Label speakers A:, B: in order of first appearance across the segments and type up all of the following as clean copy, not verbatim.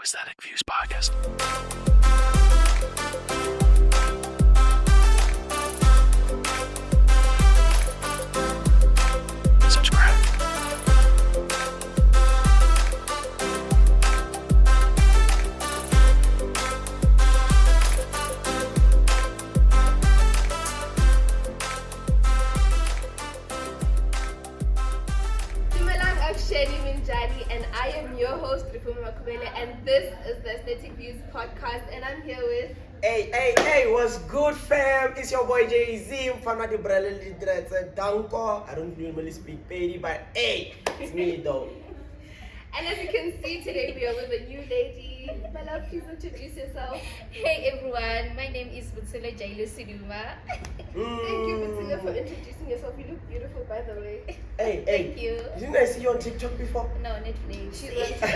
A: Aesthetic Views Podcast. Subscribe.
B: And I am your host, CweCwe, and this is the Aesthetic Views Podcast, and I'm here with...
C: Hey, what's good, fam? It's your boy Jay-Z. Danko. I don't normally speak Pedi, but hey, it's me though.
B: And as you can see, today we are with a new lady. My love, please introduce yourself.
D: Hey everyone, my name is Butsula Jailu Siduma.
B: Thank you, Butsula, for introducing yourself. You look beautiful, by the way.
C: Hey.
D: Thank you.
C: Didn't I see you on TikTok before?
D: No, Netflix.
B: She's on TikTok.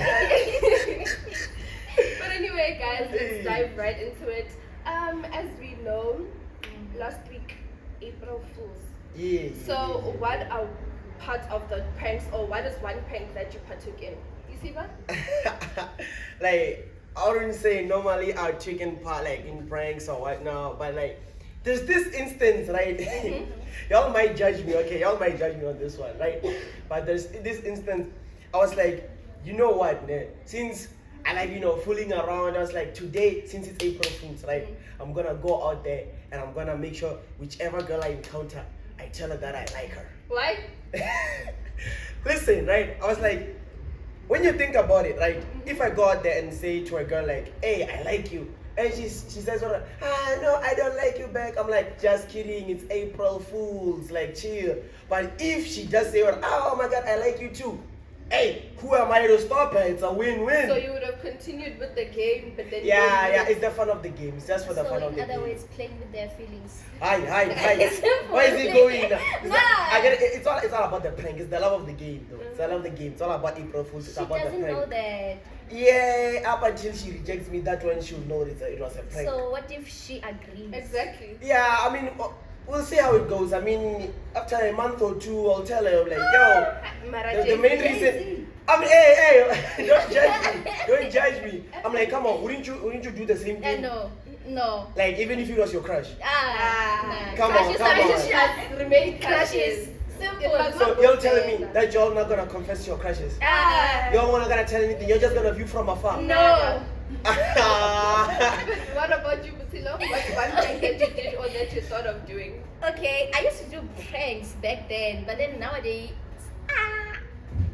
B: But anyway, guys, let's dive right into it. As we know, last week, April Fools.
C: Yeah.
B: So, what are part of the pranks, or what is one prank that you partook in? You see that?
C: Like, I wouldn't say normally I'll taking part like in pranks or whatnot, but like there's this instance, right? Y'all might judge me, okay? Y'all might judge me on this one, right? But there's this instance, I was like, you know what, man? Since I like, fooling around, I was like, today, since it's April Fools, right? I'm gonna go out there and I'm gonna make sure whichever girl I encounter, I tell her that I like her.
B: Why?
C: Listen, right? I was like, when you think about it, right? If I go out there and say to a girl like, hey, I like you, and she says, no, I don't like you back. I'm like, just kidding, it's April Fools, like chill. But if she just say, oh my God, I like you too, hey, who am I to stop her? It's a win-win.
B: So you would have continued with the game, but then
C: yeah, it's the fun of the game. It's just for the fun of the game.
D: So in other words, playing with their feelings.
C: Hi. Where is it going now?
D: Nah.
C: I get it. It's all about the prank. It's the love of the game, though. It's the love of the game. It's all about April Fools. It's
D: She
C: about the
D: doesn't
C: prank.
D: know that.
C: Yeah, up until she rejects me, that when she'll know it was a prank.
D: So what if she agrees?
B: Exactly.
C: Yeah, I mean, we'll see how it goes. I mean, after a month or two, I'll tell her, like, yo, the main reason. I mean, hey, don't judge me. I'm like, come on, wouldn't you do the same thing?
D: No.
C: Like, even if it was your crush.
D: Nah.
C: Come on.
B: Crushes remain crushes.
D: Simple.
C: So you're telling me that you're not gonna confess your crushes? You're not gonna tell anything. You're just gonna view from afar.
D: No.
B: What about you, Butilo? What's one prank that you did or that you thought of doing?
D: Okay, I used to do pranks back then, but then nowadays,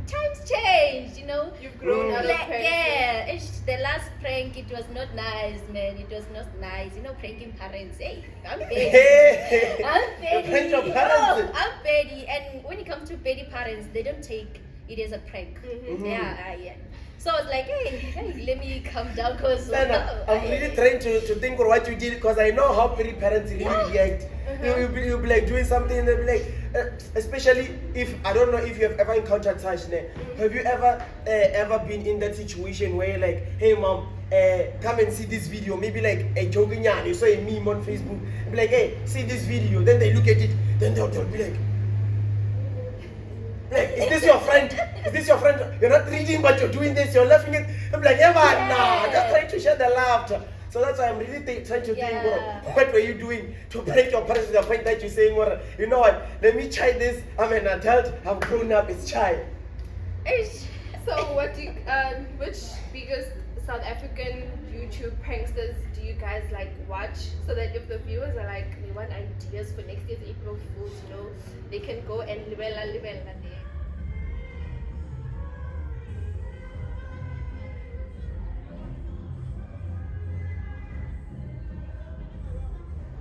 D: times changed,
B: You've grown out of pranks.
D: Yeah, the last prank, it was not nice, man. It was not nice. Pranking parents. Hey, I'm petty.
C: Hey,
D: I'm petty.
C: you prank your parents.
D: Oh, I'm petty. And when it comes to petty parents, they don't take it as a prank. Yeah. So I was like, hey, let me calm down, because
C: I'm really trying to think of what you did, because I know how many parents really react. You'll be like doing something and they'll be like, especially if, I don't know if you have ever encountered such, have you ever been in that situation where you're like, hey mom, come and see this video, maybe like a joking you saw a meme on Facebook, be like, hey, see this video, then they look at it, then they'll be like, is this your friend? Is this your friend? You're not reading, but you're doing this, you're laughing at. I'm like, yeah, man, nah, just trying to share the laughter. So that's why I'm really trying to think, what were you doing to break your parents to the point that you're saying, you know what, let me try this. I'm an adult, I'm grown up, it's child.
B: So which biggest South African YouTube pranksters do you guys like watch, so that if the viewers are like, we want ideas for next year's April Fools, they can go and libela there.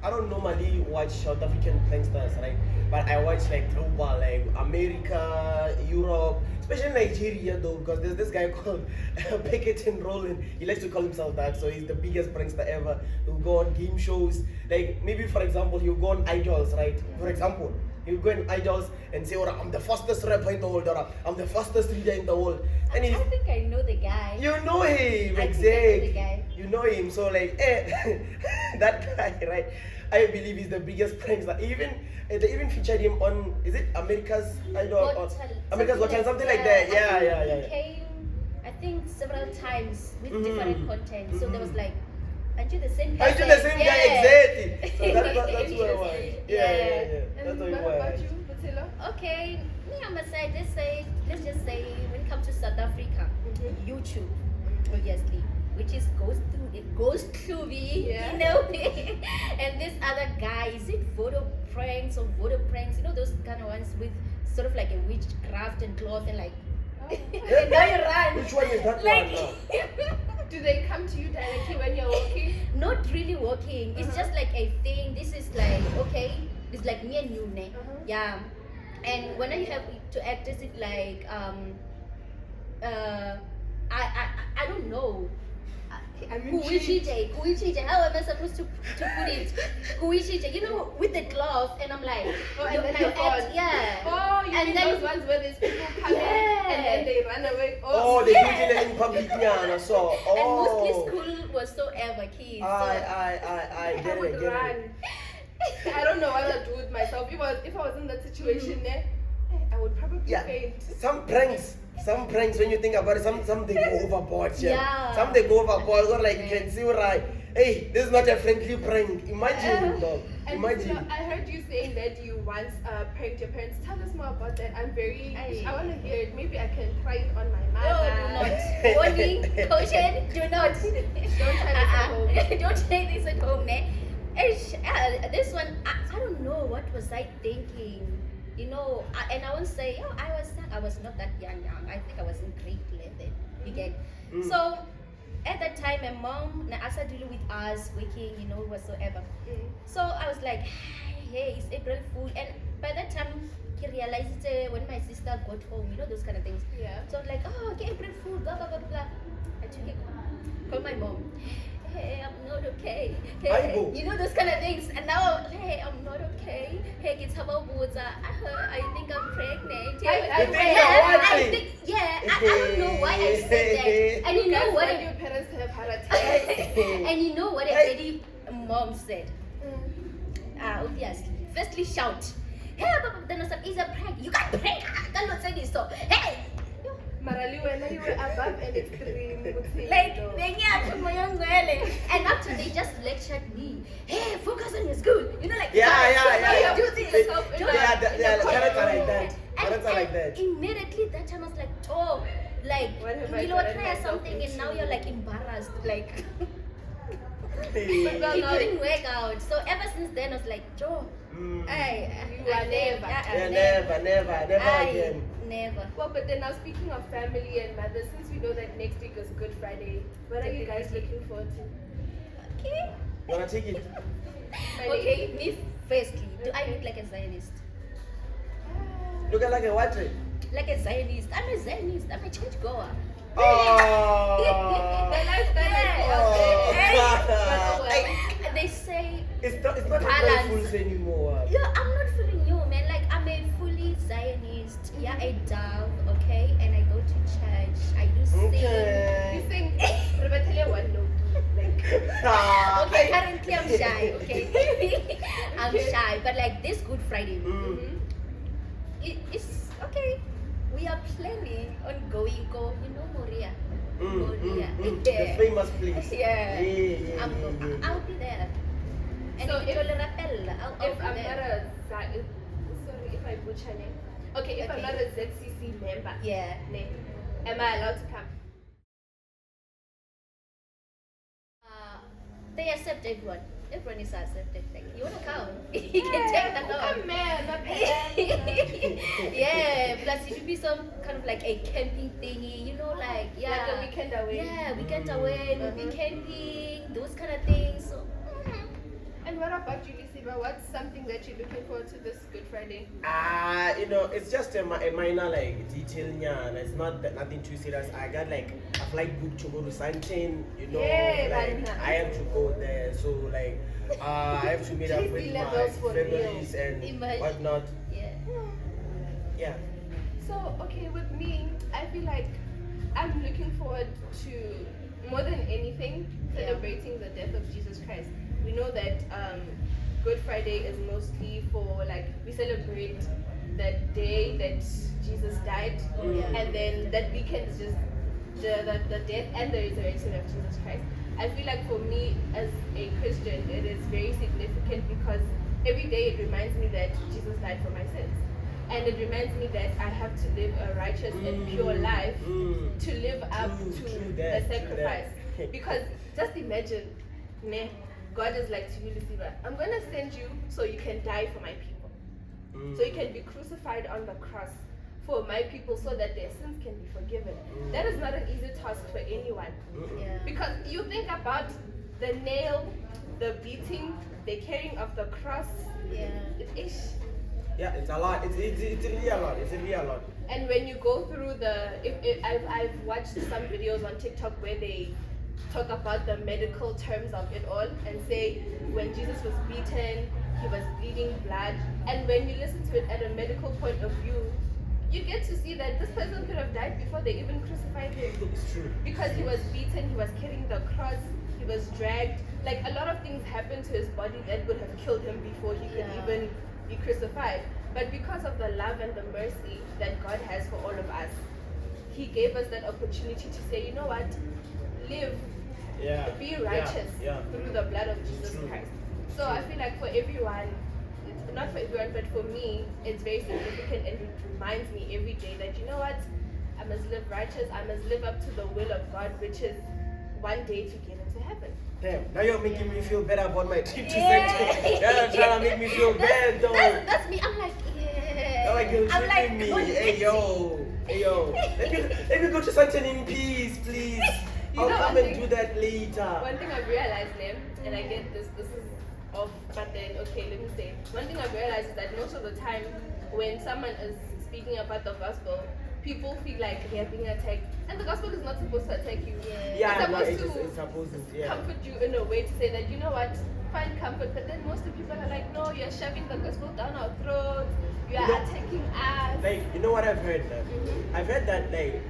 C: I don't normally watch South African pranksters, right? But I watch like global, like America, Europe, especially Nigeria though, because there's this guy called Picketon Roland. He likes to call himself that, so he's the biggest prankster ever. He'll go on game shows, like maybe for example, he'll go on Idols, right? For example, he'll go on Idols and say, I'm the fastest rapper in the world, or I'm the fastest reader in the world. And
D: I think I know the guy.
C: You know him, exactly. You know him, so like, that guy, right? I believe he's the biggest prankster. They even featured him on, is it America's Idol or America's Got Talent, something like that. Yeah.
D: He came, I think several times with
C: Mhm.
D: different content. So there was
C: Mhm.
D: like, aren't you the same
C: I
D: person?
C: do the same guy
D: Yeah.
C: exactly. So that's what it was. Yeah. That's
B: And
C: what it
B: what about
C: was.
B: you, Butila?
D: Okay, me on my side, let's just say when it comes to South Africa,
B: Mhm.
D: YouTube, obviously, which is goes through me,
B: Yeah.
D: you know. And this other guy, is it voodoo pranks or voodoo pranks? You know those kind of ones with sort of like a witchcraft and cloth and like.
B: Oh.
D: And now you run.
C: Which one is that
D: Like,
C: one now?
B: Do they come to you directly when you're walking?
D: not really walking. It's just like a thing. This is like okay. It's like me and you, ne?
B: Uh-huh.
D: Yeah. And when you have to act as if like I don't know.
B: I'm
D: Kuichije, how am I supposed to put it? Kuichije, you know, with the glove, and I'm like,
B: Oh, and then you fall.
D: yeah.
B: Oh, you
D: And
B: mean
D: then-
B: those ones where there's people coming
D: Yeah.
B: and then they run away?
C: Oh, they do it in public nyana, so.
D: And mostly
C: Oh.
D: school was so ever kids. So.
C: I
B: I
C: get
B: would
C: it, get
B: run.
C: it.
B: I don't know what I'd do with myself. If I was in that situation, I would probably
C: Yeah.
B: faint.
C: Some pranks when you think about it, some they go overboard,
D: Yeah.
C: Some they go overboard, or like you can see right. Hey, this is not a friendly prank. Imagine, dog.
B: And
C: Imagine.
B: you know, I heard you saying that you once pranked your parents. Tell us more about that.
D: Aye.
B: I want to hear it. Maybe I can try it on my
D: No,
B: mother.
D: do not. Warning, caution, do not.
B: Don't try this at home.
D: Don't try this at home, man. This one, I don't know what was I thinking. You know, and I won't say, oh, I was young. I was not that young. I think I was in grade 11. You get.
C: Mm.
D: So at that time, my mom, Asa dealing with us, working, you know, whatsoever. So I was like, hey, it's April Fool. And by that time, I realized when my sister got home, you know, those kind of things.
B: Yeah.
D: So I was like, oh, okay, April Fool, blah, blah, blah, blah. I took it, call my mom. Hey, I'm not okay. Hey,
C: Aibo.
D: you know, those kind of things. And now, hey, I'm not okay. Hey, kids, how about water? I think I'm pregnant.
B: I
C: think
B: yeah,
C: you're
D: I
C: watching.
D: think, yeah, I don't know why I said that. And you know
B: Guys,
D: what?
B: when your parents have heart attacks.
D: And you know what a
C: Hey.
D: lady mom said? Obviously. Firstly, shout. Hey, then I said, it's a prank. You can't prank. I cannot say this. So, hey.
B: Marali, when you were above an extreme,
D: Like, and after they just lectured me. Hey, focus on your school. You know, like,
C: Yeah.
D: do this.
C: They-
D: Do
C: Yeah,
D: it.
C: parents are like that.
D: And-
C: Parents are like that.
D: Immediately that time I was like, oh, like,
B: What have I
D: you know,
B: gotten
D: try
B: myself
D: something and now
B: into?
D: you're like embarrassed. Like,
C: Hey.
D: it didn't work out. So ever since then, I was like, Joe,
C: Mm.
B: You
D: I
B: are never.
C: Yeah, never again.
D: Never.
B: Well, but then now speaking of family and mothers, since we know that next week is Good Friday, what are you guys looking forward to?
D: Okay.
C: You wanna take it?
D: Okay, me firstly, do I look like a Zionist?
C: Look at like a what?
D: Like a Zionist. I'm a Zionist. I'm a churchgoer.
C: Oh.
B: The lifestyle is out
C: Oh.
B: there.
C: Hey.
D: They say,
C: It's not April
D: Balance.
C: Fools anymore.
D: yeah, I'm not feeling you, man. Like, I'm a fully Zionist. Yeah, a dove, okay? And I go to church. I do sing.
B: You
C: Okay.
B: sing Rebatele one note. Like,
C: Ah,
D: Okay,
C: hey.
D: currently I'm shy, okay? I'm shy, but like this Good Friday,
C: Mm.
D: it's okay. We are planning on going, Moria. Moria.
C: The famous place.
D: Yeah.
C: Yeah.
D: I'll be there. And
B: So
D: if
B: if-
D: it's all rappel, I'll
B: if
D: be
B: I'm not
D: there.
B: sorry if I butcher name. Okay, if I'm
D: Okay.
B: not a ZCC member,
D: Yeah.
B: am I allowed to come?
D: They accept everyone. Everyone is accepted. Like, you wanna come? You can take along.
B: Come, man, my parents.
D: Yeah, plus it should be some kind of like a camping thingy, you know, like, yeah.
B: Like a weekend away.
D: Yeah, weekend away, we'll be camping, those kind of things. So,
B: And what about you, Lisiba? What's something that you're looking forward to this Good Friday?
C: It's just a minor like detail, yeah, and it's not nothing too serious. I got like a flight booked to go to Santin,
B: Yeah,
C: like
B: man.
C: I have to go there, so like I have to meet up with
B: JC
C: my
B: levels for
C: families
B: real.
C: and
D: Imagine.
C: whatnot.
D: yeah.
C: Yeah.
B: So, okay, with me, I feel like I'm looking forward to, more than anything,
D: Yeah.
B: celebrating the death of Jesus Christ. We know that Good Friday is mostly for, like, we celebrate the day that Jesus died,
D: Oh, yeah.
B: and then that weekend is just the death and the resurrection of Jesus Christ, I feel like for me as a Christian, it is very significant because every day it reminds me that Jesus died for my sins. And it reminds me that I have to live a righteous and pure life to live up to the sacrifice. Because just imagine, God is like to you, Lucifer, I'm going to send you so you can die for my people. So you can be crucified on the cross for my people so that their sins can be forgiven. That is not an easy task for anyone.
D: Yeah.
B: Because you think about the nail, the beating, the carrying of the cross.
D: Yeah.
C: Yeah, it's a lot. It's really a lot. It's really a lot.
B: And when you go through I've watched some videos on TikTok where they talk about the medical terms of it all and say when Jesus was beaten, he was bleeding blood. And when you listen to it at a medical point of view, you get to see that this person could have died before they even crucified him.
C: It's true.
B: Because he was beaten, he was carrying the cross, he was dragged. Like a lot of things happened to his body that would have killed him before he could even be crucified. But because of the love and the mercy that God has for all of us, he gave us that opportunity to say, you know what, live, be righteous through the blood of Jesus Christ. So I feel like for everyone, it's not for everyone, but for me, it's very significant and it reminds me every day that, you know what, I must live righteous, I must live up to the will of God, which is one day to get into heaven.
C: Damn, now you're making me feel better about my trip to Central. You're trying to make me feel bad, though.
D: That's me. I'm like,
C: You're like, you're
D: I'm like,
C: me. Hey, yo. Let me go to Central in peace, please. I'll come and do that later.
B: One thing I've realized, Lim, and I get this is off, but then, okay, let me say. One thing I've realized is that most of the time, when someone is speaking about the gospel, people feel like they are being attacked. And the gospel is not supposed to attack you. It's supposed to comfort you in a way to say that, you know what, find comfort. But then most of the people are like, no, you're shoving the gospel down our throats. You are attacking us.
C: Like, you know what I've heard? I've heard that, like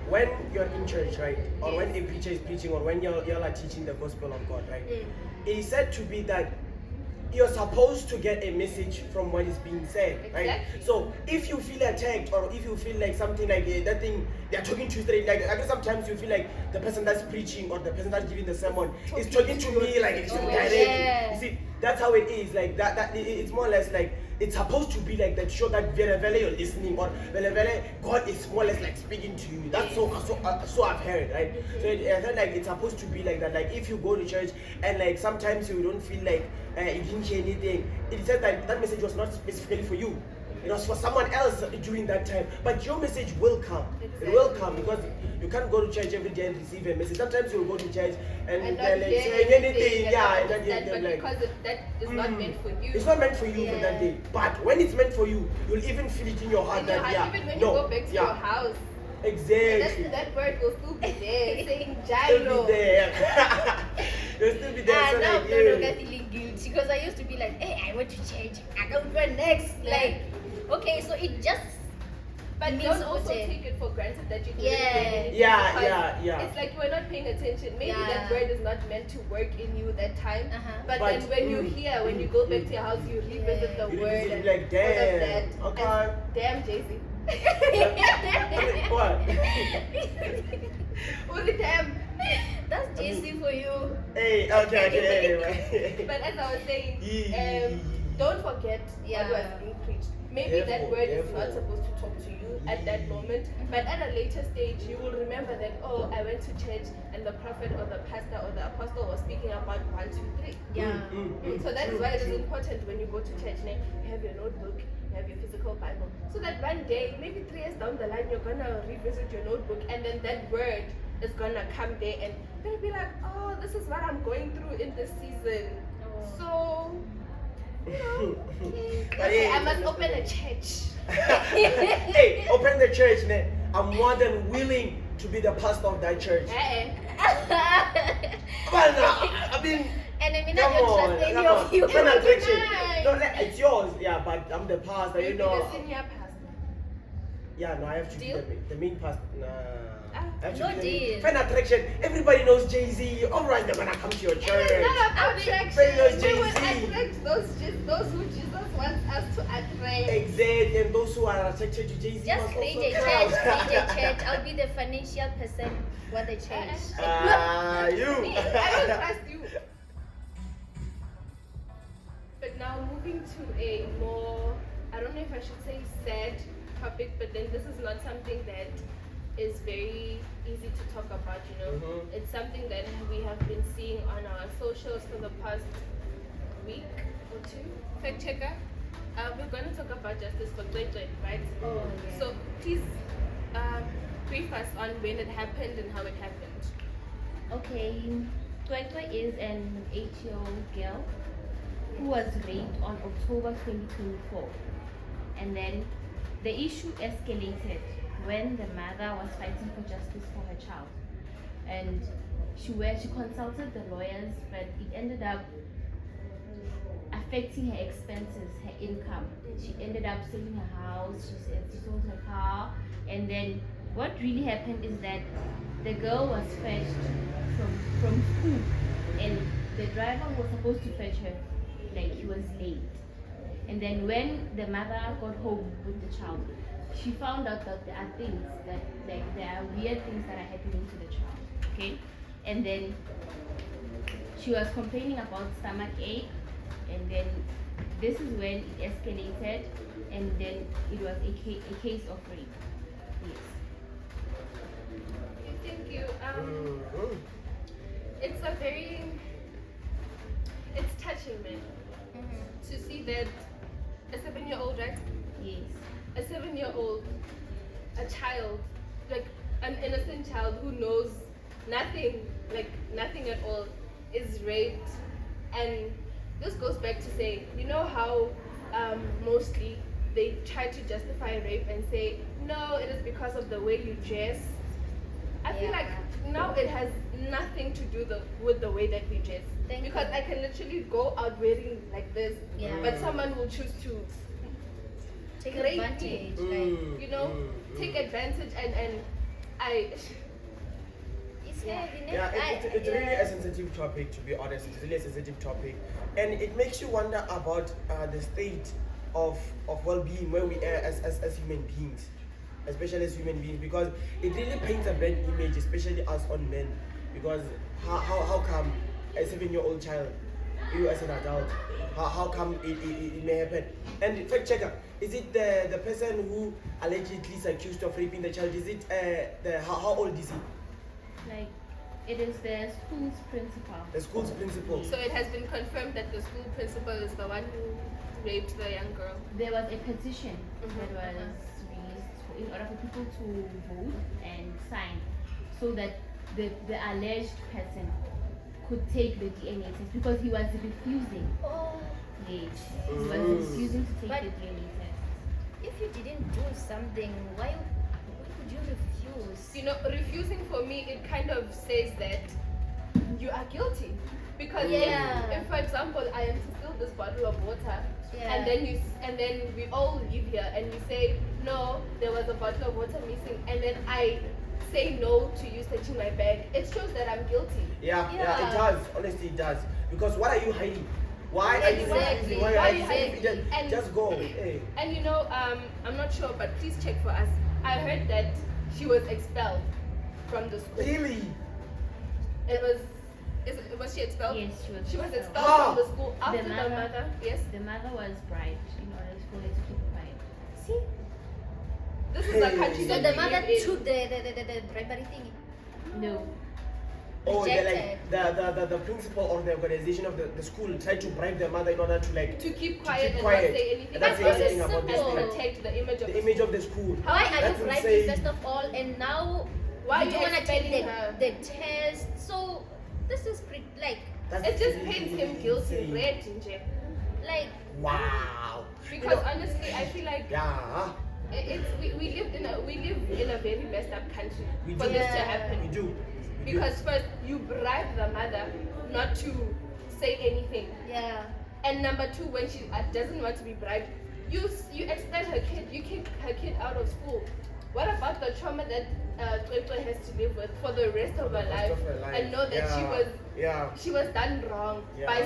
C: when you're in church, right? Or when a preacher is preaching, or when you're like teaching the gospel of God, right? It is said to be that you're supposed to get a message from what is being said, right?
B: Exactly.
C: So if you feel attacked, or if you feel like something like that thing they're talking to you straight, like I guess sometimes you feel like the person that's preaching or the person that's giving the sermon is talking to me like it's directly. You see, that's how it is. Like that it's more or less like it's supposed to be like that. Show that very you're listening, or very God is more or less like speaking to you. That's so I've heard, right? So I felt like it's supposed to be like that. Like if you go to church and like sometimes you don't feel like you didn't hear anything, it said that message was not specifically for you. It was for someone else during that time. But your message will come. It will come, because you can't go to church every day and receive a message. Sometimes you'll go to church and
B: not
C: like saying anything,
B: but because that is not meant for you.
C: It's not meant for you for that day. But when it's meant for you, you'll even feel it in your heart
B: Even when you go back to your house.
C: Exactly.
B: That word will still be there, saying
C: You'll
B: gyro.
C: be there. You'll still be there. So
D: now
C: like,
D: I'm no longer feeling guilty, because I used to be like, hey, I went to church, I don't go next. Like, okay, so it just.
B: But
D: means
B: don't also
D: okay.
B: take it for granted that you didn't
C: Yeah.
B: It's like you were not paying attention. Maybe that word is not meant to work in you that time.
D: But
B: then when you hear, when you go back to your house, you revisit the
C: You
B: word
C: revisit,
B: and
C: like, damn,
B: all of that.
C: okay.
B: And damn, Jay-Z.
C: What?
B: Only damn.
D: That's JC for you.
C: Hey, okay.
B: But as I was saying, don't forget what was being preached. Maybe that word is not supposed to talk to you at that moment, but at a later stage, you will remember that, oh, I went to church and the prophet or the pastor or the apostle was speaking about 1, 2, 3.
D: Yeah.
B: So that is why it is important when you go to church, you have your notebook, you have your physical Bible, so that one day, maybe 3 years down the line, you're gonna revisit your notebook, and then that word is gonna come there and you're gonna be like, oh, this is what I'm going through in this season. So, okay, I must open a church.
C: Hey, open the church, man. I'm more than willing to be the pastor of that church. But I mean,
D: and I mean,
C: come
D: I don't
C: on,
D: trust any of you.
C: No, it's yours, yeah, but I'm the pastor, you know.
B: The senior pastor.
C: Yeah, no, I have to be the main pastor. Nah. I have to
D: No
C: be
D: deal.
C: Fan attraction. Everybody knows Jay-Z. Alright, they're gonna come to your church.
B: It's not about attraction.
C: Everybody knows
B: We will
C: Jay-Z.
B: attract those who Jesus wants us to attract.
C: Exactly, and those who are attracted to Jay-Z
D: Just
C: must
D: create
C: also
D: a
C: come.
D: church, create a church. I'll be the financial person for the church.
C: You.
B: I don't trust you. But now moving to a more, I don't know if I should say sad topic, but then this is not something that is very easy to talk about, you know.
C: Mhm.
B: It's something that we have been seeing on our socials for the past week or two. Fact checker. We're going to talk about justice for CweCwe, right?
D: Oh, yeah.
B: So please brief us on when it happened and how it happened.
E: Okay, CweCwe is an 8-year-old girl who was raped on October 2024. And then the issue escalated when the mother was fighting for justice for her child. And she consulted the lawyers, but it ended up affecting her expenses, her income. She ended up selling her house, she sold her car, and then what really happened is that the girl was fetched from school, and the driver was supposed to fetch her, like he was late. And then when the mother got home with the child, she found out that there are things that, like, there are weird things that are happening to the child. Okay, and then she was complaining about stomach ache, and then this is when it escalated, and then it was a case of rape. Yes.
B: Thank you.
C: Mhm.
B: It's it's touching, man, to see that a 7-year-old, right?
E: Yes.
B: A 7-year-old, a child, like an innocent child who knows nothing, like nothing at all, is raped. And this goes back to say, you know how mostly they try to justify rape and say, no, it is because of the way you dress. I feel like now it has nothing to do with the way that we dress. Because I can literally go out wearing like this, but someone will choose to
D: Take
B: rape me.
D: advantage.
C: Mm,
B: You know, take advantage, and I.
D: It's heavy.
C: Yeah, it's really a sensitive topic, to be honest. It's really a sensitive topic, and it makes you wonder about the state of well-being where we are as human beings, especially as human beings, because it really paints a bad image, especially us on men. Because how come a 7-year-old child, you as an adult, how come it may happen? And fact checker, is it the person who allegedly is accused of raping the child? Is it how old is he?
E: Like, it is the school's principal.
C: The school's principal.
B: So it has been confirmed that the school principal is the one who raped the young girl.
E: There was a petition that was
B: Mhm.
E: released in order for people to vote and sign, so that the alleged person could take the DNA test, because he was refusing.
D: Oh,
E: Yes, he was refusing to take
D: But-
E: the DNA test.
D: if you didn't do something, why would you refuse?
B: You know, refusing for me, it kind of says that you are guilty. Because if, for example, I am to steal this bottle of water, and then we all leave here and we say, no, there was a bottle of water missing, and then I say no to you searching my bag, it shows that I'm guilty.
C: Yeah,
D: Yeah.
C: it does. Honestly, it does. Because what are you hiding? Why are you
D: Exactly.
C: refusing? Why are you hiding?
B: Exactly. And-
C: Just go. Hey.
B: And you know, I'm not sure, but please check for us. I heard that she was expelled from the school.
C: Really?
B: Was she expelled?
E: Yes,
B: She was expelled
C: Ah!
B: from the school after the
E: mother-
B: mother. Yes.
E: The mother was bribed in order for her to keep quiet.
B: See, this is a country
D: So
B: that
D: the
B: we
D: mother
B: live in.
D: took the bribery thing.
E: No.
C: Oh,
D: Rejected.
C: the principal or the organization of the school tried to bribe the mother in order to
B: to keep quiet and
C: quiet.
B: not say anything.
C: And not
B: But
C: say
B: this
C: anything
B: is
C: about this
B: simple.
C: thing.
B: Protect the image of
C: the
B: the
C: image
B: school.
C: of the school.
D: Why are you
C: That would
D: bribing
C: say-
D: first of all, and now
B: Why
D: you
B: you
D: want to take
B: expelling her?
D: the test? So this is pretty
C: That's
B: It just
C: really
B: paints him guilty,
C: insane.
B: red, Ginger.
D: like
C: Wow.
B: Because honestly, I feel like
C: Yeah,
B: we live in a very messed up country
C: we
B: for
C: do.
B: this to happen.
C: We do. We do.
B: Because first you bribe the mother not to say anything,
D: yeah.
B: and number two, when she doesn't want to be bribed, you expel her kid, you kick her kid out of school. What about the trauma that CweCwe has to live with for the rest of her
C: rest
B: life,
C: of her life.
B: and know that
C: Yeah.
B: she was done wrong by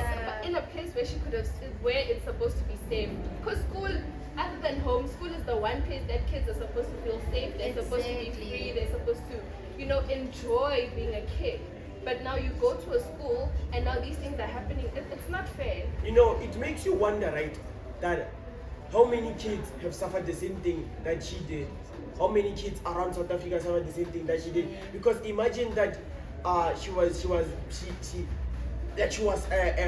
B: in a place where she could have where it's supposed to be safe. Because school, other than home, school is the one place that kids are supposed to feel safe. They're supposed to be free. They're supposed to, enjoy being a kid. But now you go to a school and now these things are happening. It's not fair.
C: It makes you wonder, right, that how many kids have suffered the same thing that she did. How many kids around South Africa suffered the same thing that she did? Because imagine that she was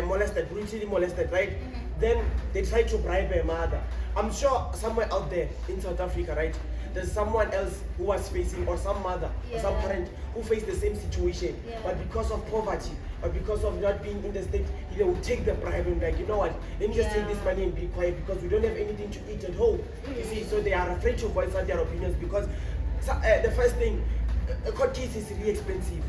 C: molested, brutally molested, right? Then they tried to bribe her mother. I'm sure somewhere out there in South Africa, right, there's someone else who was facing, or some mother or some parent who faced the same situation, but because of poverty, or because of not being in the state, they will take the bribe and like, you know what, let me just take this money and be quiet because we don't have anything to eat at home. You see, so they are afraid to voice out their opinions because the first thing, a court case is really expensive.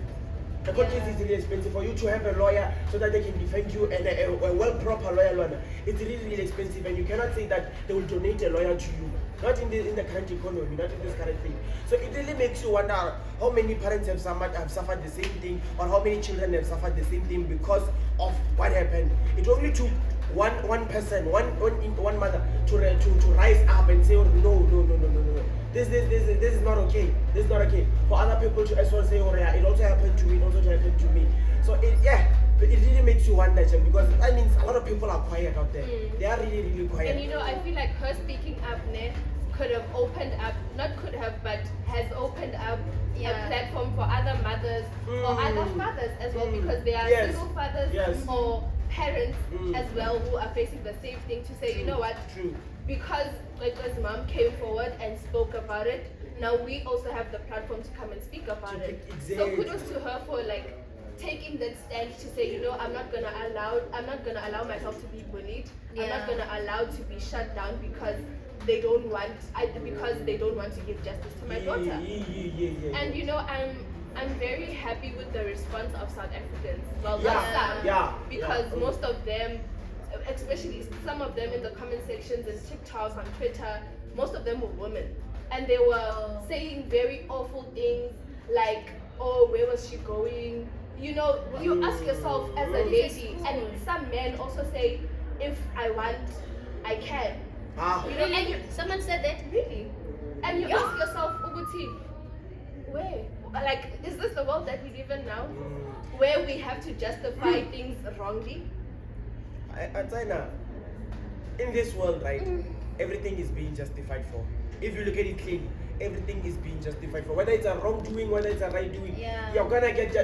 C: A court case is really expensive. For you to have a lawyer so that they can defend you, and a well-proper lawyer, it's really, really expensive, and you cannot say that they will donate a lawyer to you. Not in the current economy, not in this current thing. So it really makes you wonder how many parents have suffered the same thing, or how many children have suffered the same thing because of what happened. It only took one person, one mother to rise up and say, oh, no. This is not okay. This is not okay. For other people to as well say, oh yeah, it also happened to me, it also happened to me. So it really makes you wonder, because that means a lot of people are quiet out there. They are really, really quiet.
B: And I feel like her speaking up, could have opened up, not could have, but has opened up a platform for other mothers or other fathers as well, because there are single fathers or parents as well who are facing the same thing, to say, you know what, because CweCwe's mom came forward and spoke about it, now we also have the platform to come and speak about it. So kudos to her for taking that stand to say, I'm not gonna allow myself to be bullied. I'm not gonna allow to be shut down because they don't want to give justice to my daughter. And I'm very happy with the response of South Africans. Well, not some, because most of them, especially some of them in the comment sections and TikTok, on Twitter, most of them were women, and they were saying very awful things like, oh, where was she going? You ask yourself as a lady, and some men also say, if I want, I can.
D: And someone said that?
B: Really? And you ask yourself, Uguti, where? Is this the world that we live in now? Where we have to justify things wrongly?
C: China, in this world, right, everything is being justified for. If you look at it clearly, everything is being justified for. Whether it's a wrongdoing, whether it's a right doing, you're gonna get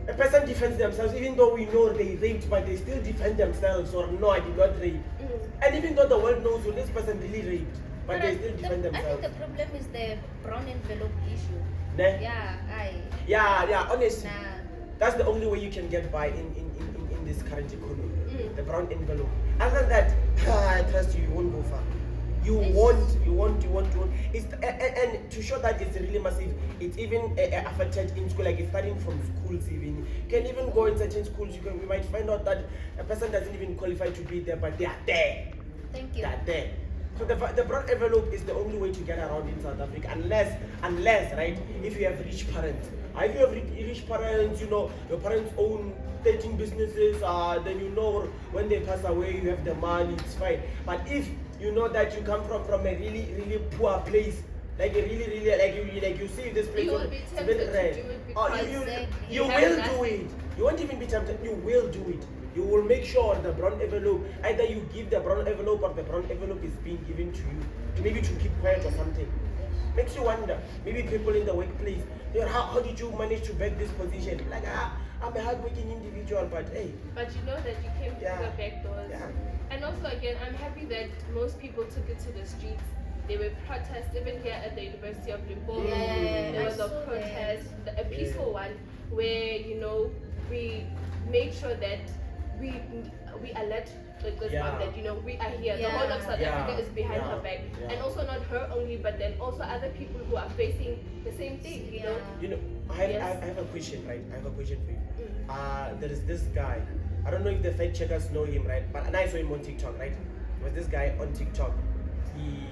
C: a person defends themselves, even though we know they raped, but they still defend themselves, or no, I did not rape. And even though the world knows, this person really raped, but they still defend themselves.
D: I think the problem is the brown envelope issue.
C: Ne?
D: Yeah,
C: honestly, that's the only way you can get by in this current economy. The brown envelope. Other than that, I trust you won't go far. You won't. It's and to show that it's really massive, it's even affected in school, like it's starting from schools even. You can even go in certain schools, we might find out that a person doesn't even qualify to be there, but they are there.
D: Thank you.
C: They are there. So the brown envelope is the only way to get around in South Africa, unless right, if you have rich parents. If you have rich parents, your parents own 13 businesses, then when they pass away, you have the money, it's fine. But if you know that you come from a really, really poor place, like a really, really, like you see this place,
B: you will be tempted to do it because
C: you will do it. You won't even be tempted, you will do it. You will make sure the brown envelope, either you give the brown envelope or the brown envelope is being given to you, maybe to keep quiet or something. Makes you wonder, maybe people in the workplace, how did you manage to beg this position? Like, I'm a hardworking individual, but hey.
B: But you know that you came through the back doors. And also, again, I'm happy that most people took it to the streets. There were protests, even here at the University of Limpopo. There was a protest, a peaceful one, where, we made sure that we alert that we are here. The whole of South Africa is behind her back, and also not her only, but then also other people who are facing the same thing.
C: I have a question, right? I have a question for you. There is this guy. I don't know if the fact checkers know him, right? But I saw him on TikTok, right? There was this guy on TikTok. He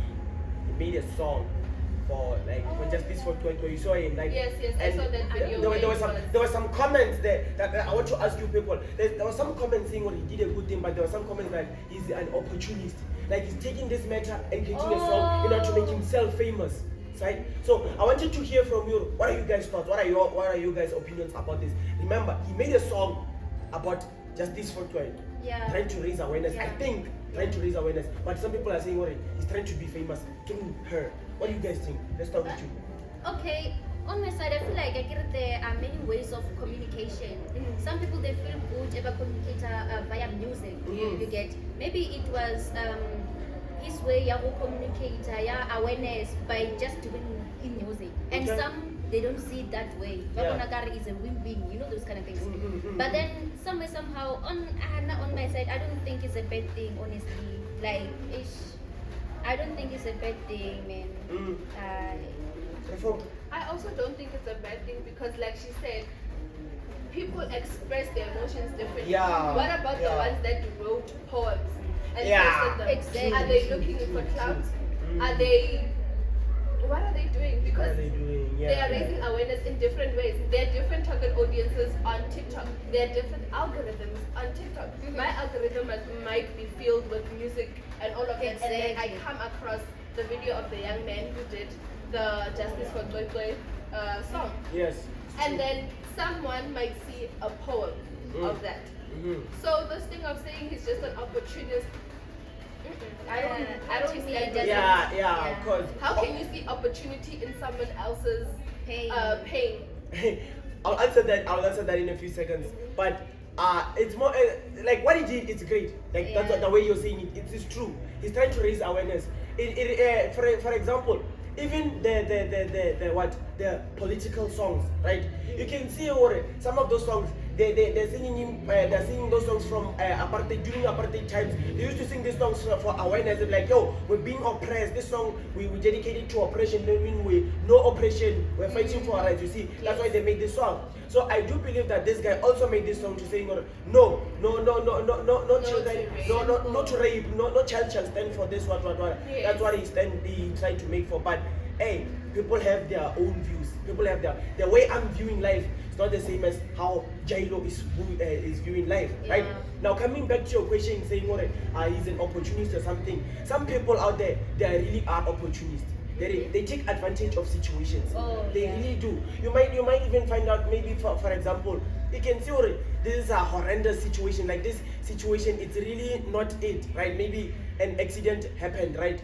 C: made a song for Justice for CweCwe. You saw him like.
B: Yes, I saw that video.
C: There were some comments there that I want to ask you people. There were some comments saying, well, he did a good thing, but there were some comments that he's an opportunist. Like he's taking this matter and creating a song in order to make himself famous. Right? So I wanted to hear from you. What are you guys' thoughts? What are you guys' opinions about this? Remember, he made a song about Justice for CweCwe.
D: Yeah.
C: Trying to raise awareness.
D: Yeah.
C: I think trying to raise awareness. But some people are saying, well, he's trying to be famous through her. What do you guys think? Let's start with you.
D: Okay, on my side, I feel like there are many ways of communication. Some people they feel good about communicating via music. You get maybe it was his way of communicate awareness by just doing in music, and
C: Okay.
D: some they don't see it that way.
C: Yeah.
D: Babonagari is a win-win, you know those kind of things. But then somehow on my side, I don't think it's a bad thing. Honestly, like I don't think it's a bad thing, man.
C: Reform.
B: I also don't think it's a bad thing because, like she said, people express their emotions differently.
C: Yeah.
B: What about the
C: Yeah.
B: ones that wrote poems and
C: Yeah.
B: posted them?
D: Exactly.
B: Are they looking for clout? Are they? What are they doing?
C: What
B: Because
C: are they doing? Yeah.
B: they are raising awareness in different ways. There are different target audiences on TikTok. There are different algorithms on TikTok. My algorithm might be filled with music and all of that, and then I
D: Exactly.
B: come across the video of the young man who did the Justice for CweCwe song.
C: Yes.
B: And then someone might see a poem of that. So this thing of saying he's just an opportunist, I don't
D: to me,
B: stand
D: it
B: with
D: doesn't-
B: that.
C: Yeah, of course.
B: How can you see opportunity in someone else's
D: Pain.
B: pain?
C: I'll answer that in a few seconds. But it's more like what he did. It's great. Like that's
D: Yeah.
C: the way you're saying it. It is true. He's trying to raise awareness. For example, even the political songs, right? You can see some of those songs. They're singing those songs from apartheid, during apartheid times. They used to sing these songs for awareness. They're like, yo, we're being oppressed. This song we dedicated to oppression. Don't mean we no oppression. We're fighting for our rights. You see, that's why they made this song. So I do believe that this guy also made this song to say no children, no to rape, no child shall stand for this. What.
B: Yes.
C: That's what he tried to make for. But hey, people have their own views. People have the way I'm viewing life. It's not the same as how J-Lo is viewing life, right?
D: Yeah.
C: Now coming back to your question, saying he's an opportunist or something. Some people out there, they really are opportunists. They take advantage of situations. They really do. You might even find out, maybe for example, you can see this is a horrendous situation. Like this situation, it's really not it, right? Maybe an accident happened, right?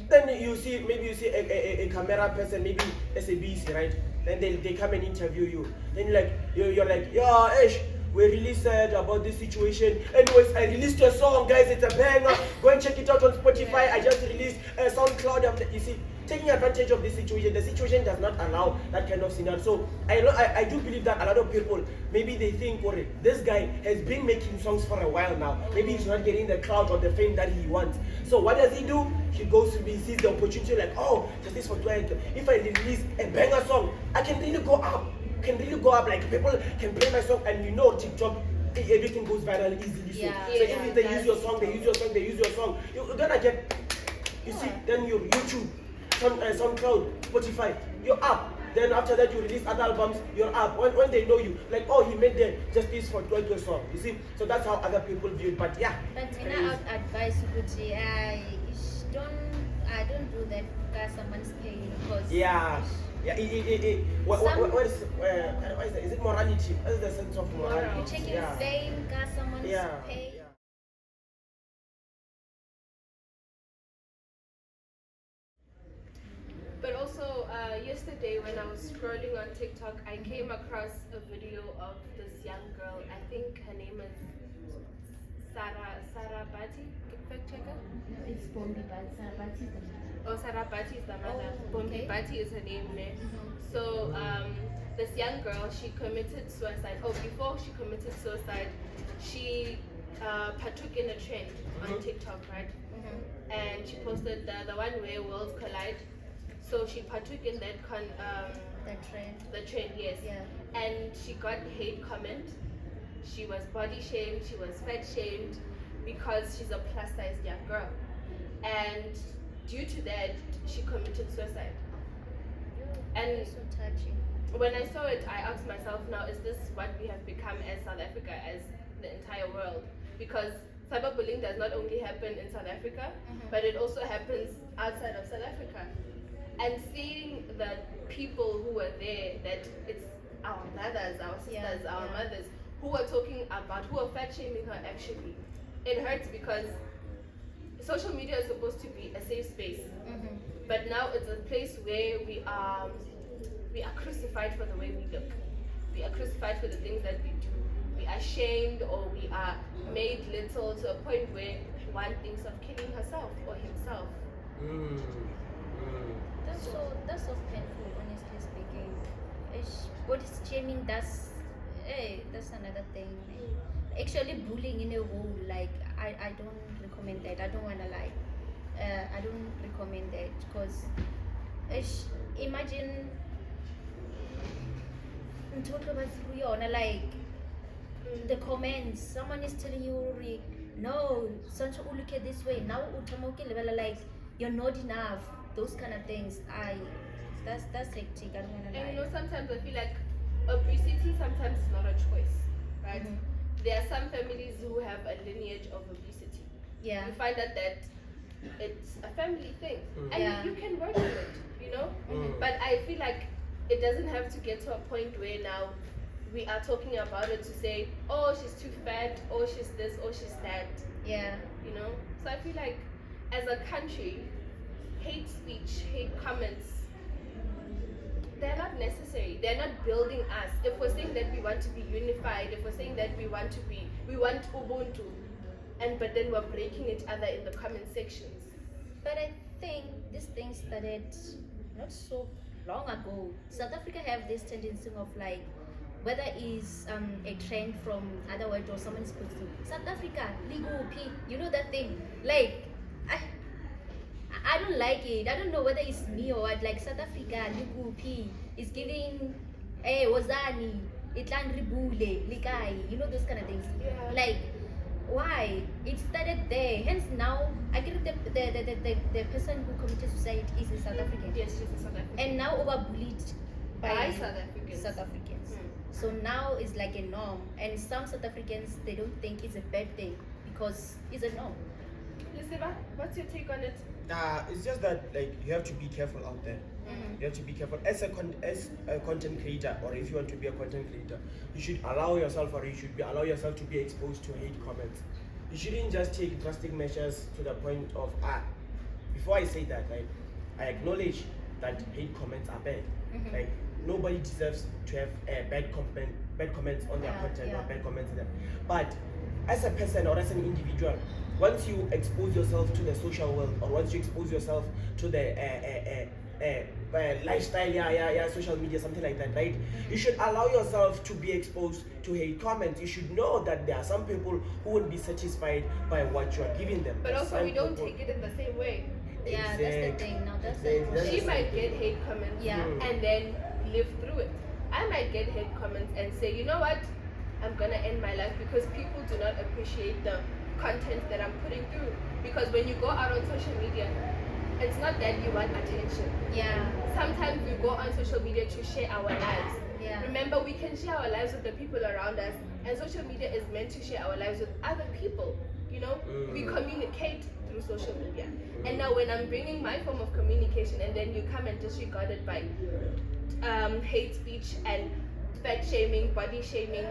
C: Then you see a camera person, maybe SABC, right? Then they come and interview you. Then you're like, yeah, Ash, we're really sad about this situation. Anyways, I released a song, guys. It's a banger. Go and check it out on Spotify. I just released a SoundCloud. You see, taking advantage of this situation. The situation does not allow that kind of scenario. So I do believe that a lot of people, maybe they think, this guy has been making songs for a while now. Maybe he's not getting the clout or the fame that he wants. So what does he do? He sees the opportunity like, Justice for CweCwe. If I release a banger song, I can really go up. Like people can play my song, and TikTok, everything goes viral easily.
D: Yeah.
C: So if they use your song, you're gonna get. You see, then your YouTube, SoundCloud, Spotify, you're up. Then after that, you release other albums, you're up. When they know you, like, he made the Justice for CweCwe song. You see, so that's how other people view it. But yeah.
D: But I would advise you, don't do that because someone's paying. Because
C: Yeah. What is it morality? What is the sense of morality?
D: you're taking
C: Yeah.
D: fame because someone's
C: Yeah.
D: paying.
B: But also, yesterday when I was scrolling on TikTok, I came across a video of this young girl. I think her name is Sarah Bathii. Fact checker.
E: It's Bombii Bathii.
B: Oh, Sarah Bathii is the mother.
D: Oh,
B: Bombii
D: okay.
B: Bathii is her name there. So this young girl, she committed suicide. Before she committed suicide, she partook in a trend on TikTok, right? And she posted the one where worlds collide. So she partook in that
D: The
B: trend, yes.
D: Yeah.
B: And she got hate comment. She was body shamed, she was fat shamed because she's a plus size young girl. And due to that, she committed suicide. And
D: So touching.
B: when I saw it, I asked myself, now, is this what we have become as South Africa, as the entire world? Because cyberbullying does not only happen in South Africa, but it also happens outside of South Africa. And seeing the people who were there, that it's our mothers, our sisters, our mothers, who were talking about, who were fat shaming her actually, it hurts because social media is supposed to be a safe space. But now it's a place where we are crucified for the way we look. We are crucified for the things that we do. We are shamed, or we are made little, to a point where one thinks of killing herself or himself.
D: That's so painful, honestly speaking. Body shaming, that's another thing. Actually, bullying in a whole, like I don't recommend that. I don't wanna like. I don't recommend that because imagine talk about through your like the comments. Someone is telling you, no, Sancho, look at this way. Now like you're not enough. Those kind of things. That's hectic. I don't wanna lie.
B: And sometimes I feel like obesity sometimes is not a choice, right? There are some families who have a lineage of obesity.
D: Yeah.
B: You find that it's a family thing, and you can work with it, But I feel like it doesn't have to get to a point where now we are talking about it to say, oh, she's too fat, or she's this, or she's that.
D: Yeah.
B: So I feel like as a country, hate speech, hate comments, they're not necessary. They're not building us. If we're saying that we want to be unified, if we're saying that we want Ubuntu, but then we're breaking each other in the comment sections.
D: But I think this thing started not so long ago. South Africa have this tendency of like, whether it's a trend from other world or someone's posting, South Africa, legal P, that thing. Like, I don't like it. I don't know whether it's me or what. Like South Africa, legal P is giving, wazani, itlan ribule, likai, those kind of things.
B: Yeah.
D: Like, why? It started there. Hence now, I get the person who committed suicide is a South African.
B: Yes, she's a South African.
D: And now overbullied
B: By South Africans.
D: South Africans. So now it's like a norm. And some South Africans, they don't think it's a bad thing because it's a norm.
B: Lisiba, what's your take on it?
C: It's just that like you have to be careful out there. You have to be careful as a content creator, or if you want to be a content creator, you should allow yourself to be exposed to hate comments. You shouldn't just take drastic measures to the point of before I say that, right, I acknowledge that hate comments are bad. Like nobody deserves to have bad comments on their content or bad comments in them. But as a person or as an individual, once you expose yourself to the social world, or once you expose yourself to the lifestyle, social media, something like that, right? You should allow yourself to be exposed to hate comments. You should know that there are some people who would be satisfied by what you are giving them.
B: But also,
C: Some
B: we don't
C: people-
B: take it in the same way.
D: Yeah, that's the thing. Now that's the
C: Exactly.
B: She
D: bullshit.
B: might get hate comments and then live through it. I might get hate comments and say, you know what? I'm gonna end my life because people do not appreciate the content that I'm putting through. Because when you go out on social media, it's not that you want attention.
D: Yeah.
B: Sometimes we go on social media to share our lives.
D: Yeah.
B: Remember, we can share our lives with the people around us, and social media is meant to share our lives with other people. We communicate through social media. And now when I'm bringing my form of communication and then you come and disregard it by hate speech and fat shaming, body shaming,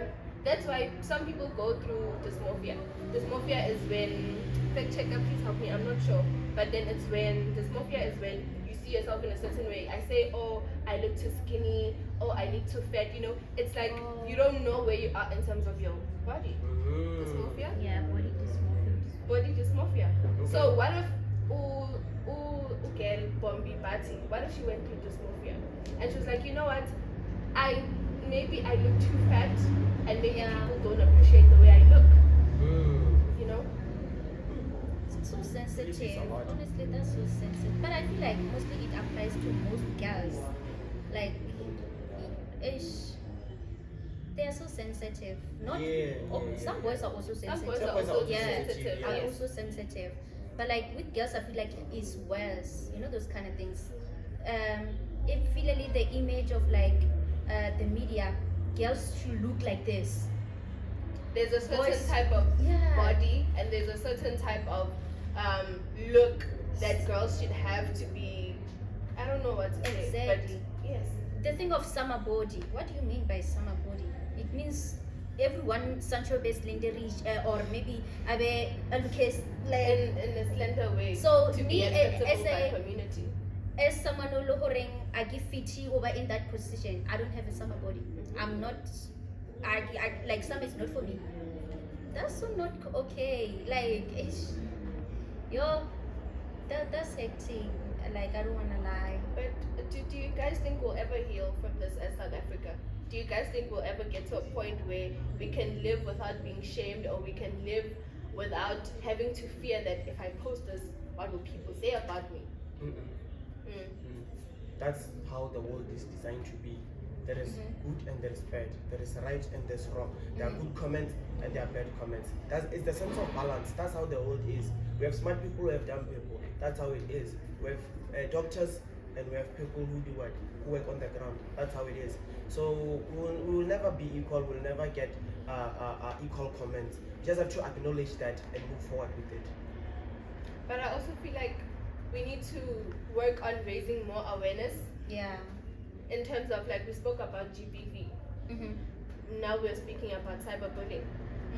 B: that's why some people go through dysmorphia. Dysmorphia is when, fact checker, please help me, I'm not sure. But then dysmorphia is when you see yourself in a certain way. I say, oh, I look too skinny, oh, I look too fat, It's like you don't know where you are in terms of your body. Dysmorphia?
E: Yeah, body dysmorphia.
B: Body dysmorphia. So what if CweCwe and Bombii Bathii, what if she went through dysmorphia? And she was like, you know what? Maybe I look too fat, and maybe people don't appreciate the way I look.
D: It's so sensitive.
C: This is a lot.
D: Honestly, that's so sensitive. But I feel like mostly it applies to most girls. Like, they are so sensitive. Not some boys are also sensitive.
B: Some boys are
C: Some boys are
B: also
C: also
B: sensitive.
C: sensitive,
D: Are
B: Yes.
D: also sensitive. But like with girls, I feel like it's worse. Those kind of things. if really the image of like the media, girls should look like this.
B: There's a certain
D: Boys-
B: type of
D: yeah.
B: body and there's a certain type of look that girls should have to be, I don't know what to say,
D: Exactly.
B: but yes.
D: The thing of summer body, what do you mean by summer body? It means everyone Sancho based rich or maybe abe alukes like
B: In a slender way,
D: So,
B: to
D: me,
B: be acceptable
D: as
B: by
D: a-
B: community.
D: as someone who lohoreng I give fiti over in that position, I don't have a summer body. I'm not I like summer is not for me. That's so not okay. Like it's yo that's hectic. Like I don't wanna lie.
B: But do you guys think we'll ever heal from this as South Africa? Do you guys think we'll ever get to a point where we can live without being shamed, or we can live without having to fear that if I post this, what will people say about me?
C: That's how the world is designed to be. There is good and there is bad. There is right and there's wrong. There are good comments and there are bad comments. It's the sense of balance. That's how the world is. We have smart people, we have dumb people. That's how it is. We have doctors and we have people who do what? Who work on the ground. That's how it is. So we will never be equal. We'll never get equal comments. We just have to acknowledge that and move forward with it.
B: But I also feel like we need to work on raising more awareness
D: Yeah.
B: in terms of, like, we spoke about GBV. Now we're speaking about cyberbullying.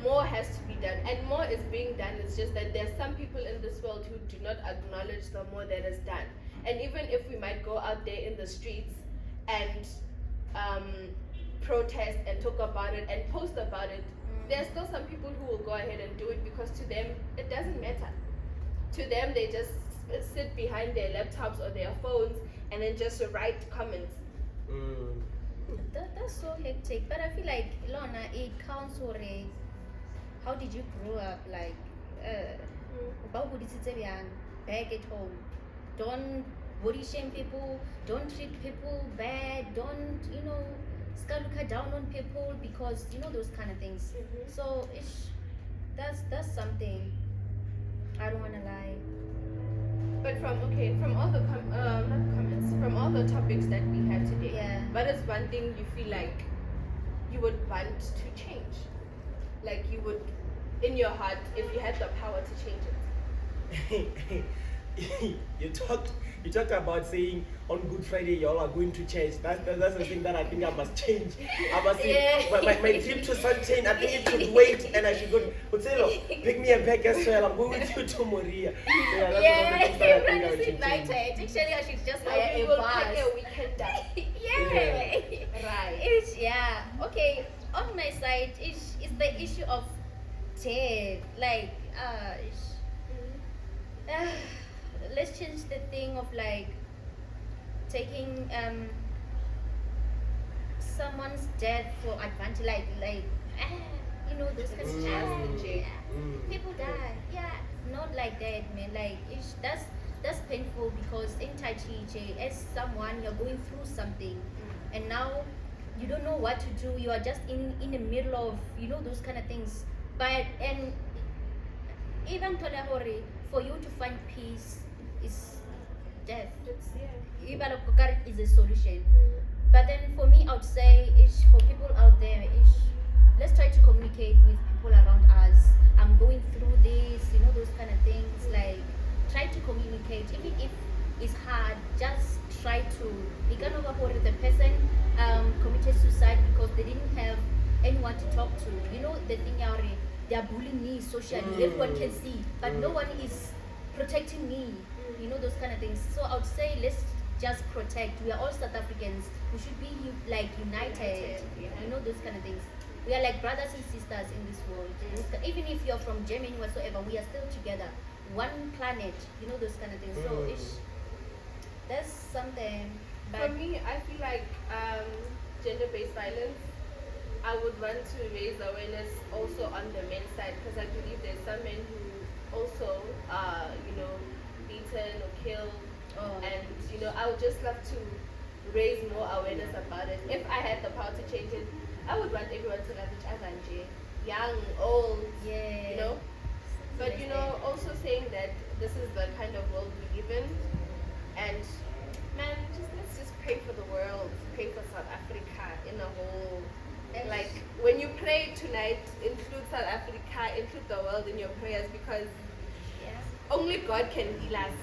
B: More has to be done, and more is being done. It's just that there's some people in this world who do not acknowledge the more that is done. And even if we might go out there in the streets and protest and talk about it and post about it, there's still some people who will go ahead and do it because to them it doesn't matter. To them, they just sit behind their laptops or their phones and then just write comments.
D: That's so hectic. But I feel like Lona, it counts for how did you grow up? Like back at home. Don't body shame people, don't treat people bad, don't, look down on people because those kind of things. So that's something. I don't wanna lie.
B: But from all the not comments, from all the topics that we had today,
D: Yeah.
B: what is one thing you feel like you would want to change? Like you would, in your heart, if you had the power to change it.
C: You talked about saying on Good Friday y'all are going to change. That's the thing that I think I must change. I must say my trip to Sunshine, I think it should wait and I should go. Otelo, pick me a bag as well. I'm going with you to Moria. So that's one of the things that I think I should change.
D: Actually, I should just
B: Or
D: hire
B: we
D: a
B: will
D: bus.
B: take a weekend down. Right.
D: Okay. On my side, it's the issue of debt. Like, let's change the thing of like taking someone's death for advantage. Those kind of
B: Just
D: people die. Yeah, not like that, man. Like that's painful because in Tai Chi, as someone you're going through something, and now you don't know what to do. You are just in the middle of those kind of things. But and even Tolahori, for you to find peace is death.
B: It's, yeah.
D: Ibalokokar is a solution. But then for me, I would say for people out there, let's try to communicate with people around us. I'm going through this, those kind of things. Like, try to communicate, even if it's hard. Just try to. You can overpower the person committed suicide because they didn't have anyone to talk to. The thing they are bullying me socially. Everyone can see, but no one is protecting me. Those kind of things. So I would say let's just protect. We are all South Africans. We should be like united. Those kind of things. We are like brothers and sisters in this world. Even if you're from Germany whatsoever, we are still together. One planet. Those kind of things. So that's something.
B: For me, I feel like gender-based violence, I would want to raise awareness also on the men's side because I believe there's some men who also are, beaten or killed. And, I would just love to raise more awareness about it. If I had the power to change it, I would want everyone to love each other, young, old,
D: Yeah.
B: But, also saying that this is the kind of world we live in. And, man, let's just pray for the world, pray for South Africa in a whole. Like when you pray tonight, include South Africa, include the world in your prayers, because
D: Yeah.
B: only God can heal us.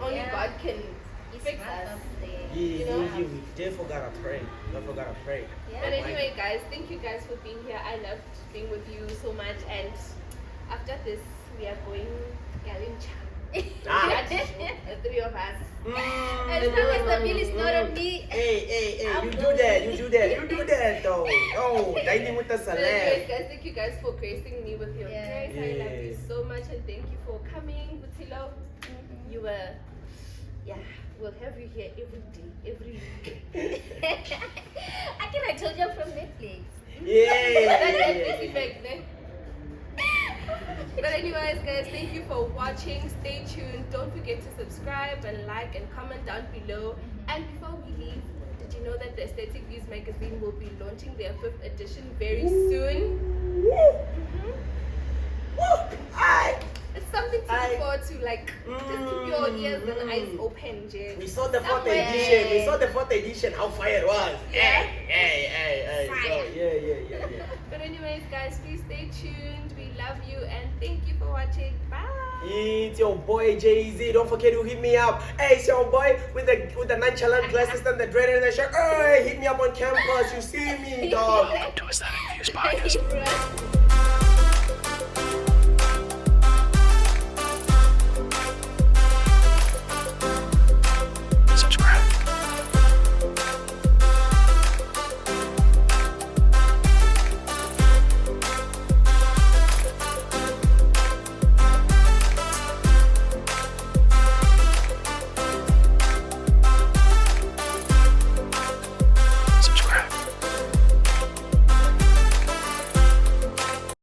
B: Only
D: Yeah.
B: God can
D: It's
B: fix
D: right
B: us.
D: up there.
C: Yeah,
B: know?
C: we definitely gotta pray. Definitely gotta pray.
D: Yeah.
B: But anyway, guys, thank you guys for being here. I loved being with you so much, and after this, we are going Galincha.
C: Ah.
B: The three of us.
D: As long as the bill is not on me.
C: Hey,
D: I'm
C: you do
D: going.
C: that, you do that though. Oh, dining with the
B: But anyways,
C: celeb.
B: guys, thank you guys for gracing me with your
D: Yeah.
B: grace. I love you
C: Yeah.
B: so much, and thank you for coming, Butilo.
D: Mhm.
B: You were, yeah, we'll have you here every day, every week.
D: I think I told you I'm from Netflix.
B: That
C: Yeah.
B: is effect, ne? But anyways, guys, thank you for watching. Stay tuned. Don't forget to subscribe and like and comment down below. And before we leave, did you know that the Aesthetic Views magazine will be launching their 5th edition very soon?
C: Aye.
B: It's something to
C: I-
B: look forward to. Like, just keep your ears and eyes open, Jay.
C: We saw the fourth
B: Somewhere.
C: edition. We saw the fourth edition. How fire it was.
B: Yeah.
C: Hey. So,
D: Fire.
C: yeah.
B: But anyways, guys, please stay tuned. We love you and thank you for watching. Bye.
C: It's your boy Jay-Z. Don't forget to hit me up. Hey, it's your boy with the nonchalant glasses and the dread and the shirt. Hey, hit me up on campus. You see me, dog.
A: To Aesthetic Views Podcast.
D: Right.